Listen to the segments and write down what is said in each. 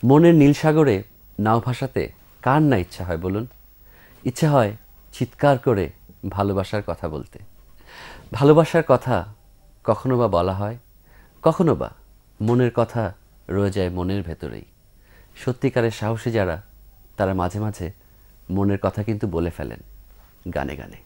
মনের নীল সাগরে নাও ভাসাতে কার না ইচ্ছা হয় বলুন? ইচ্ছে হয় চিৎকার করে ভালোবাসার কথা বলতে। ভালোবাসার কথা কখনো বা বলা হয়, কখনো বা মনের কথা রয়ে যায় মনের ভেতরেই। সত্যিকারের সাহসী যারা, তারা মাঝে মাঝে মনের কথা কিন্তু বলে ফেলেন গানে গানে।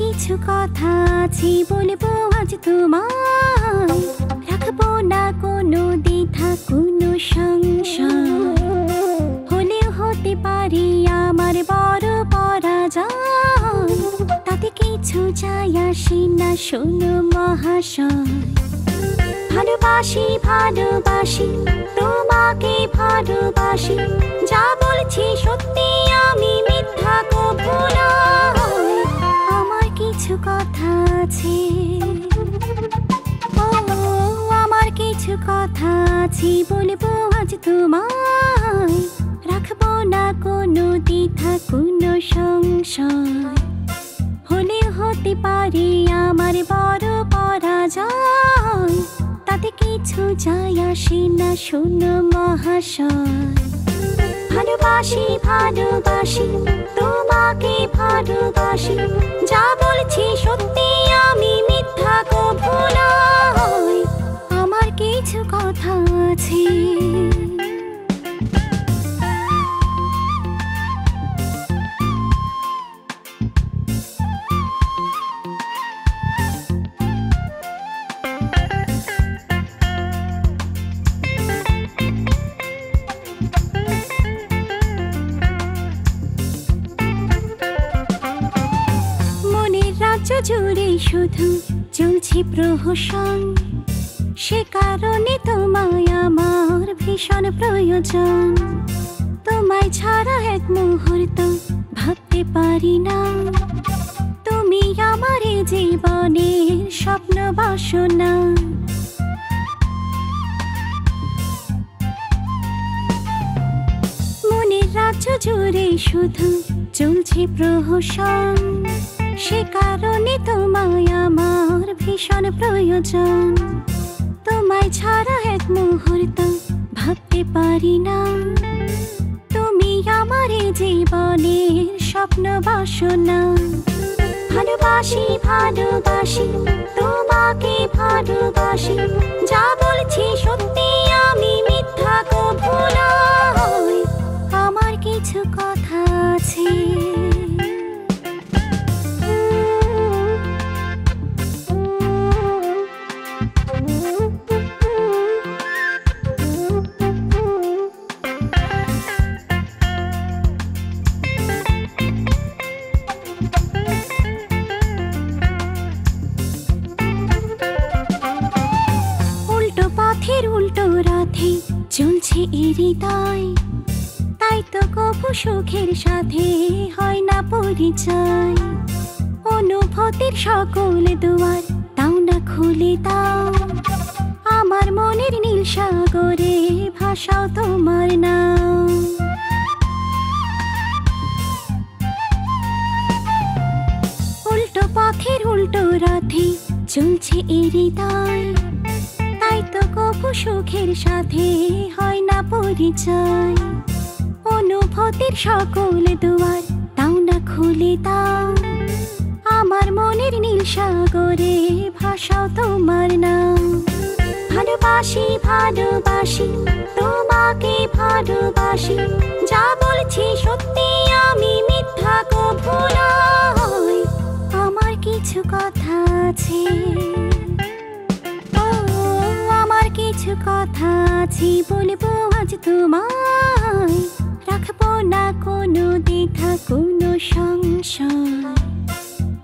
কিছু কথা আছে বলবো আজ তোমায়, রাখবো না কোনো দ্বিধা কোনো সংশয়। হলেও হতে পারে আমার বড় পরাজয়, তাতে কিছু যায় আসে না শোনো মহাশয়। ভালোবাসি ভালোবাসি তোমাকে ভালোবাসি, যা বলছি সত্যি আমি মিথ্যা কভু নয়। আমার কিছু কথা আছে, ও আমার কিছু কথা আছে বলবো আজ তোমায়, রাখবো না কোনো দ্বিধা কোনো সংশয়। হলেও হতে পারে আমার বড় পরাজয়, তাতে কিছু যায় আসে না শোনো মহাশয়। ভালোবাসি ভালোবাসি তোমাকে ভালোবাসি, যা বলছি সত্যি আমি মিথ্যা কভু নয়। আমার কিছু কথা আছে। জুড়ে শুধু চলছে প্রহসন, সে কারণে তোমায় আমার ভীষণ প্রয়োজন। তোমায় ছাড়া এক মুহূর্ত ভাবতে পারি না, তুমি আমার জীবনের স্বপ্ন বাসনা। মনের রাজ্য জুড়ে শুধু চলছে প্রহসন, সে কারণে তোমায় আমার ভীষণ প্রয়োজন। তোমায় ছাড়া এক মুহূর্ত ভাবতে পারি না, তুমি আমার জীবনের স্বপ্ন বাসনা। ভালোবাসি ভালোবাসি তোমাকে ভালোবাসি, যা বলছি সত্যি আমি মিথ্যা কভু নয়। আমার কিছু কথা আছে। উল্টো রাতে চলছে এই হৃদয়, তাই তো কভু সুখের সাথে হয় না পরিচয়। অনুভূতির সকল দুয়ার তাও না খুলে দাও, আমার মনের নীল সাগরে ভাসাও তোমার নাম। উল্টো পথের উল্টো রাতে চলছে এই হৃদয়, তাই তো কভু সুখের সাথে হয় না পরিচয়। অনুভূতির সকল দুয়ার তাও না খুলে দাও, আমার মনের নীল সাগরে ভাসাও তোমার নাম। ভালোবাসি ভালোবাসি তোমাকে ভালোবাসি, যা বলছি সত্যি আমি মিথ্যা কভু নয়। আমার কিছু কথা আছে, কিছু কথা আছে বলবো আজ তোমায়, রাখবো না কোনো দ্বিধা কোনো সংশয়।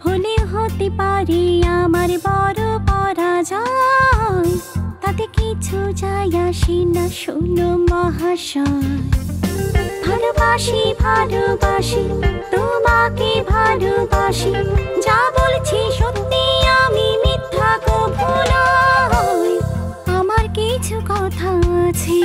হলেও হতে পারে আমার বড় পরাজয়। আসে না শোনো মহাশয়। ভালোবাসি ভালোবাসি তোমাকে ভালোবাসি, যা বলছি সত্যি আমি মিথ্যা কভু নয়। আমার কিছু কথা আছে